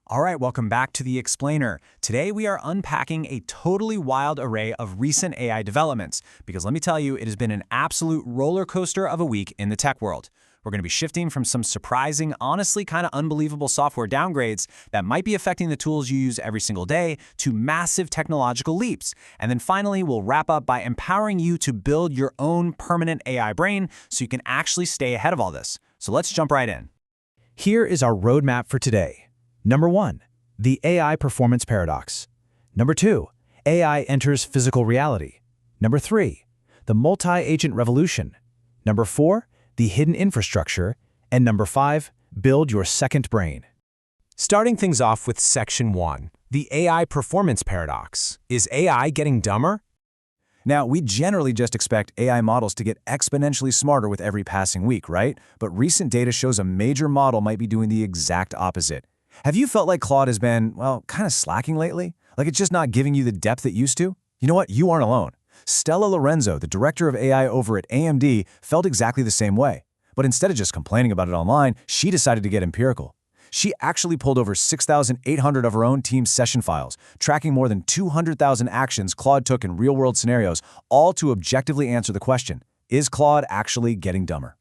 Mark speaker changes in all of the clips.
Speaker 1: All right, welcome back to The Explainer. Today we are unpacking a totally wild array of recent AI developments, because let me tell you, it has been an absolute roller coaster of a week in the tech world. We're going to be shifting from some surprising, honestly kind of unbelievable software downgrades that might be affecting the tools you use every single day to massive technological leaps. And then finally, we'll wrap up by empowering you to build your own permanent AI brain so you can actually stay ahead of all this. So let's jump right in.
Speaker 2: Here is our roadmap for today. Number 1, the AI performance paradox. Number 2, AI enters physical reality. Number 3, the multi-agent revolution. Number 4, the hidden infrastructure. And number 5, build your second brain.
Speaker 3: Starting things off with Section 1, the AI performance paradox. Is AI getting dumber?
Speaker 1: Now, we generally just expect AI models to get exponentially smarter with every passing week, right? But recent data shows a major model might be doing the exact opposite. Have you felt like Claude has been, well, kind of slacking lately? Like it's just not giving you the depth it used to? You know what? You aren't alone. Stella Lorenzo, the director of AI over at AMD, felt exactly the same way. But instead of just complaining about it online, she decided to get empirical. She actually pulled over 6,800 of her own team's session files, tracking more than 200,000 actions Claude took in real-world scenarios, all to objectively answer the question, is Claude actually getting dumber?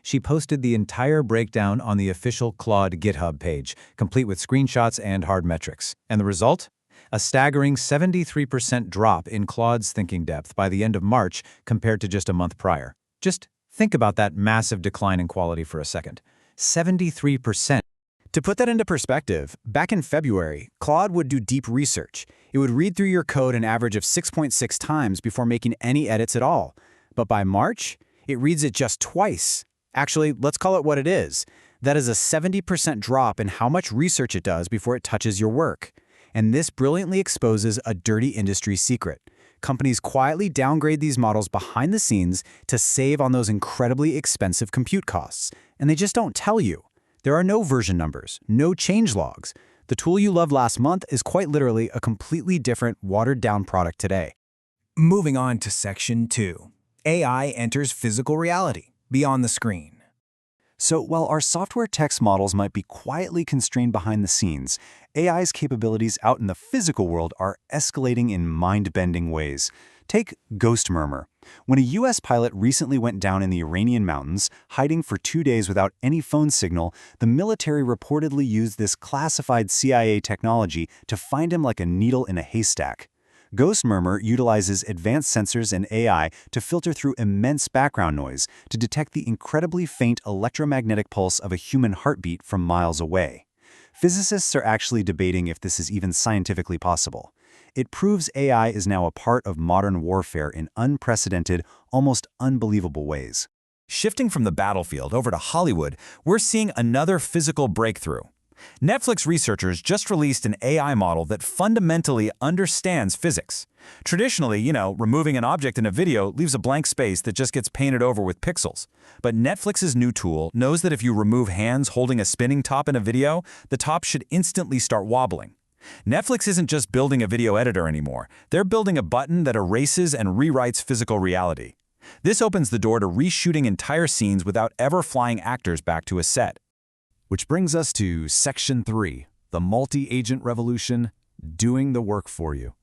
Speaker 1: She posted the entire breakdown on the official Claude GitHub page, complete with screenshots and hard metrics. And the result? A staggering 73% drop in Claude's thinking depth by the end of March compared to just a month prior. Just think about that massive decline in quality for a second. 73%.
Speaker 4: To put that into perspective, back in February, Claude would do deep research. It would read through your code an average of 6.6 times before making any edits at all. But by March, it reads it just twice. Actually, let's call it what it is. That is a 70% drop in how much research it does before it touches your work. And this brilliantly exposes a dirty industry secret. Companies quietly downgrade these models behind the scenes to save on those incredibly expensive compute costs. And they just don't tell you. There are no version numbers, no change logs. The tool you loved last month is quite literally a completely different, watered-down product today.
Speaker 1: Moving on to Section 2. AI enters physical reality. Beyond the screen. So while our software text models might be quietly constrained behind the scenes, AI's capabilities out in the physical world are escalating in mind-bending ways. Take Ghost Murmur. When a US pilot recently went down in the Iranian mountains, hiding for 2 days without any phone signal, the military reportedly used this classified CIA technology to find him like a needle in a haystack. Ghost Murmur utilizes advanced sensors and AI to filter through immense background noise to detect the incredibly faint electromagnetic pulse of a human heartbeat from miles away. Physicists are actually debating if this is even scientifically possible. It proves AI is now a part of modern warfare in unprecedented, almost unbelievable ways. Shifting from the battlefield over to Hollywood, we're seeing another physical breakthrough. Netflix researchers just released an AI model that fundamentally understands physics. Traditionally, removing an object in a video leaves a blank space that just gets painted over with pixels. But Netflix's new tool knows that if you remove hands holding a spinning top in a video, the top should instantly start wobbling. Netflix isn't just building a video editor anymore. They're building a button that erases and rewrites physical reality. This opens the door to reshooting entire scenes without ever flying actors back to a set. Which brings us to Section 3, the multi-agent revolution, doing the work for you.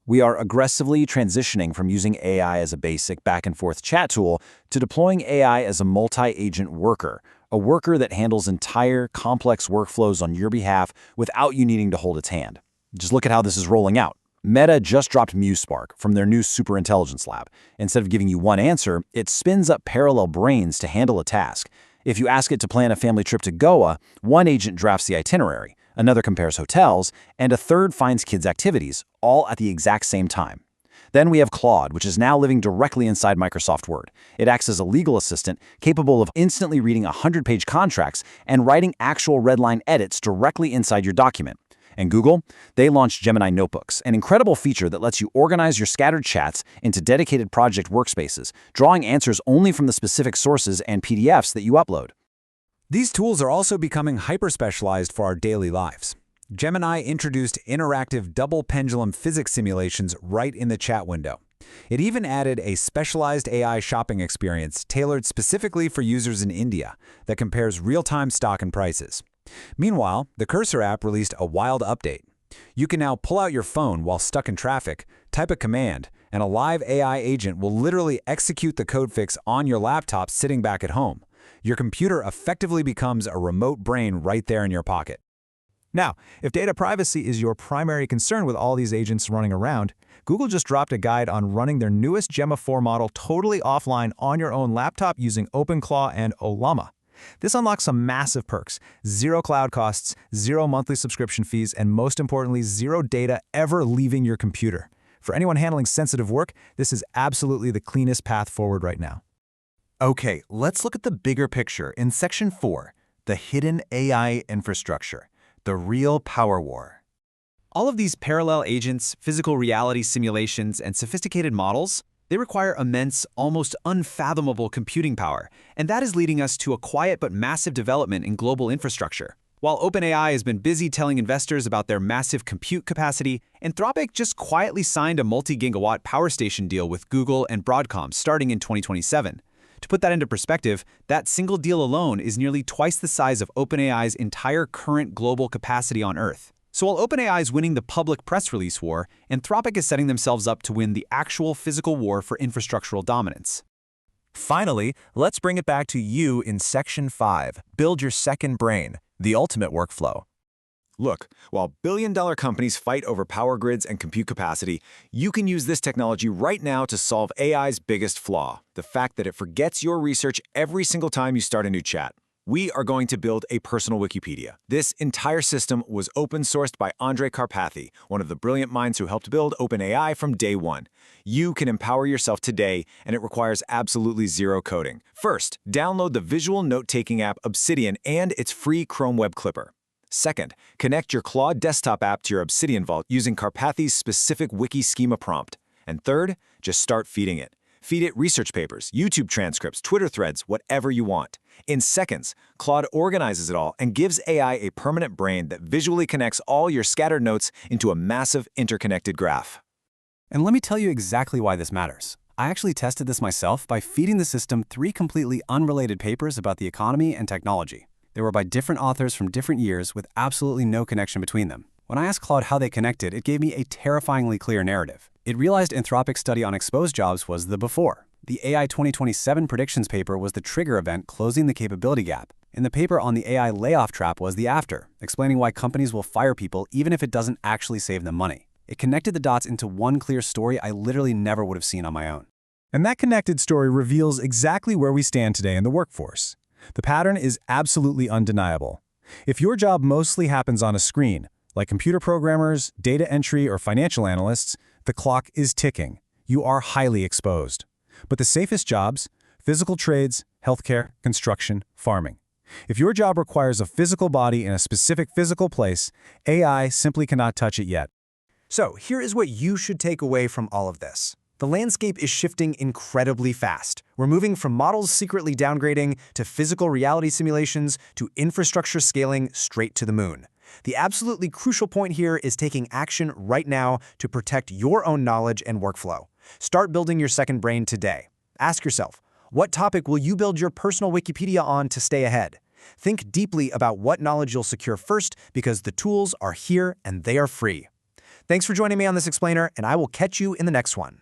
Speaker 1: We are aggressively transitioning from using AI as a basic back-and-forth chat tool to deploying AI as a multi-agent worker, a worker that handles entire, complex workflows on your behalf without you needing to hold its hand. Just look at how this is rolling out. Meta just dropped MuseSpark from their new Superintelligence lab. Instead of giving you one answer, it spins up parallel brains to handle a task. If you ask it to plan a family trip to Goa, one agent drafts the itinerary, another compares hotels, and a third finds kids' activities, all at the exact same time. Then we have Claude, which is now living directly inside Microsoft Word. It acts as a legal assistant, capable of instantly reading 100-page contracts and writing actual red-line edits directly inside your document. And Google, they launched Gemini Notebooks, an incredible feature that lets you organize your scattered chats into dedicated project workspaces, drawing answers only from the specific sources and PDFs that you upload.
Speaker 4: These tools are also becoming hyper-specialized for our daily lives. Gemini introduced interactive double pendulum physics simulations right in the chat window. It even added a specialized AI shopping experience tailored specifically for users in India that compares real-time stock and prices.
Speaker 1: Meanwhile, the Cursor app released a wild update. You can now pull out your phone while stuck in traffic, type a command, and a live AI agent will literally execute the code fix on your laptop sitting back at home. Your computer effectively becomes a remote brain right there in your pocket.
Speaker 2: Now, if data privacy is your primary concern with all these agents running around, Google just dropped a guide on running their newest Gemma 4 model totally offline on your own laptop using OpenClaw and Ollama. This unlocks some massive perks: 0 cloud costs, 0 monthly subscription fees, and most importantly, 0 data ever leaving your computer. For anyone handling sensitive work, this is absolutely the cleanest path forward right now.
Speaker 1: Okay, let's look at the bigger picture in Section 4, the hidden AI infrastructure, the real power war.
Speaker 4: All of these parallel agents, physical reality simulations, and sophisticated models, they require immense, almost unfathomable computing power, and that is leading us to a quiet but massive development in global infrastructure. While OpenAI has been busy telling investors about their massive compute capacity, Anthropic just quietly signed a multi-gigawatt power station deal with Google and Broadcom starting in 2027. To put that into perspective, that single deal alone is nearly twice the size of OpenAI's entire current global capacity on Earth. So while OpenAI is winning the public press release war, Anthropic is setting themselves up to win the actual physical war for infrastructural dominance.
Speaker 3: Finally, let's bring it back to you in Section 5, Build Your Second Brain, the ultimate workflow.
Speaker 1: Look, while billion-dollar companies fight over power grids and compute capacity, you can use this technology right now to solve AI's biggest flaw, the fact that it forgets your research every single time you start a new chat. We are going to build a personal Wikipedia. This entire system was open-sourced by Andrej Karpathy, one of the brilliant minds who helped build OpenAI from day one. You can empower yourself today, and it requires absolutely 0 coding. First, download the visual note-taking app Obsidian and its free Chrome web clipper. Second, connect your Claude desktop app to your Obsidian Vault using Karpathy's specific wiki schema prompt. And third, just start feeding it. Feed it research papers, YouTube transcripts, Twitter threads, whatever you want. In seconds, Claude organizes it all and gives AI a permanent brain that visually connects all your scattered notes into a massive interconnected graph.
Speaker 4: And let me tell you exactly why this matters. I actually tested this myself by feeding the system 3 completely unrelated papers about the economy and technology. They were by different authors from different years with absolutely no connection between them. When I asked Claude how they connected, it gave me a terrifyingly clear narrative. It realized Anthropic's study on exposed jobs was the before. The AI 2027 predictions paper was the trigger event closing the capability gap. And the paper on the AI layoff trap was the after, explaining why companies will fire people even if it doesn't actually save them money. It connected the dots into one clear story I literally never would have seen on my own.
Speaker 2: And that connected story reveals exactly where we stand today in the workforce. The pattern is absolutely undeniable. If your job mostly happens on a screen, like computer programmers, data entry, or financial analysts, the clock is ticking. You are highly exposed. But the safest jobs, physical trades, healthcare, construction, farming. If your job requires a physical body in a specific physical place, AI simply cannot touch it yet.
Speaker 5: So here is what you should take away from all of this. The landscape is shifting incredibly fast. We're moving from models secretly downgrading to physical reality simulations to infrastructure scaling straight to the moon. The absolutely crucial point here is taking action right now to protect your own knowledge and workflow. Start building your second brain today. Ask yourself, what topic will you build your personal Wikipedia on to stay ahead? Think deeply about what knowledge you'll secure first because the tools are here and they are free. Thanks for joining me on this explainer, and I will catch you in the next one.